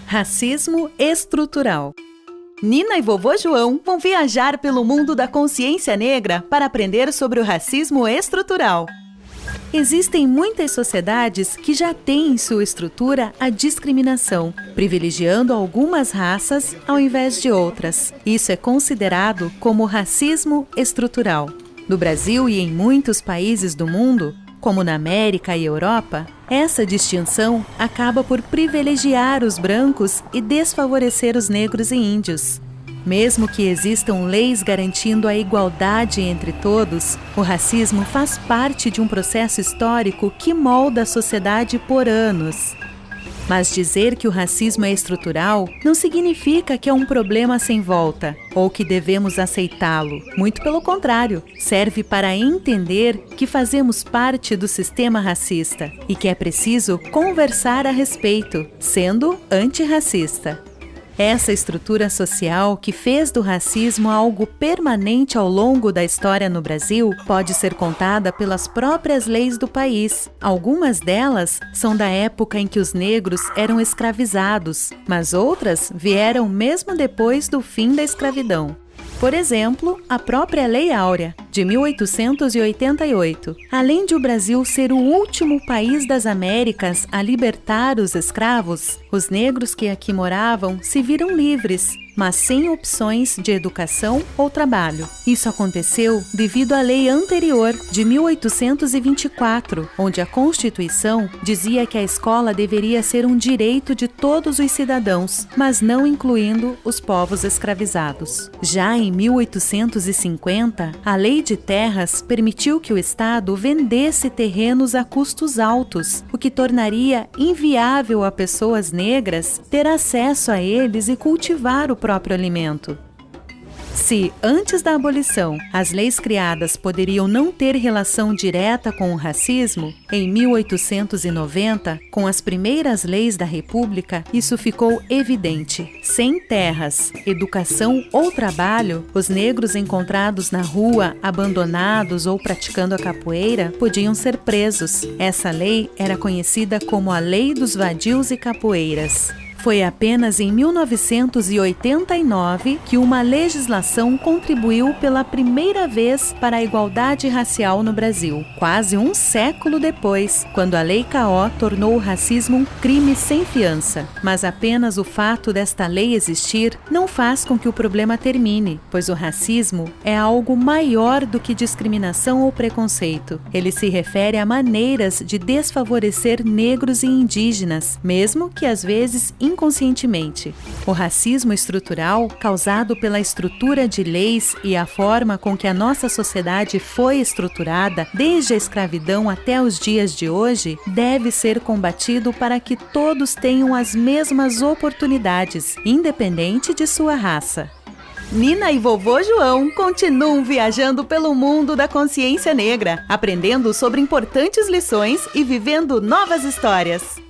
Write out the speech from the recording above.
Racismo estrutural. Nina e vovô João vão viajar pelo mundo da consciência negra para aprender sobre o racismo estrutural. Existem muitas sociedades que já têm em sua estrutura a discriminação, privilegiando algumas raças ao invés de outras. Isso é considerado como racismo estrutural. No Brasil e em muitos países do mundo, como na América e Europa, essa distinção acaba por privilegiar os brancos e desfavorecer os negros e índios. Mesmo que existam leis garantindo a igualdade entre todos, o racismo faz parte de um processo histórico que molda a sociedade por anos. Mas dizer que o racismo é estrutural não significa que é um problema sem volta, ou que devemos aceitá-lo. Muito pelo contrário, serve para entender que fazemos parte do sistema racista e que é preciso conversar a respeito, sendo antirracista. Essa estrutura social que fez do racismo algo permanente ao longo da história no Brasil pode ser contada pelas próprias leis do país. Algumas delas são da época em que os negros eram escravizados, mas outras vieram mesmo depois do fim da escravidão. Por exemplo, a própria Lei Áurea, de 1888. Além de o Brasil ser o último país das Américas a libertar os escravos, os negros que aqui moravam se viram livres, mas sem opções de educação ou trabalho. Isso aconteceu devido à lei anterior, de 1824, onde a Constituição dizia que a escola deveria ser um direito de todos os cidadãos, mas não incluindo os povos escravizados. Já em 1850, a Lei de Terras permitiu que o Estado vendesse terrenos a custos altos, o que tornaria inviável a pessoas negras ter acesso a eles e cultivar o próprio alimento. Se, antes da abolição, as leis criadas poderiam não ter relação direta com o racismo, em 1890, com as primeiras leis da República, isso ficou evidente. Sem terras, educação ou trabalho, os negros encontrados na rua, abandonados ou praticando a capoeira, podiam ser presos. Essa lei era conhecida como a Lei dos Vadios e Capoeiras. Foi apenas em 1989 que uma legislação contribuiu pela primeira vez para a igualdade racial no Brasil, quase um século depois, quando a Lei K.O. tornou o racismo um crime sem fiança. Mas apenas o fato desta lei existir não faz com que o problema termine, pois o racismo é algo maior do que discriminação ou preconceito. Ele se refere a maneiras de desfavorecer negros e indígenas, mesmo que às vezes inconscientemente. O racismo estrutural, causado pela estrutura de leis e a forma com que a nossa sociedade foi estruturada, desde a escravidão até os dias de hoje, deve ser combatido para que todos tenham as mesmas oportunidades, independente de sua raça. Nina e vovô João continuam viajando pelo mundo da consciência negra, aprendendo sobre importantes lições e vivendo novas histórias.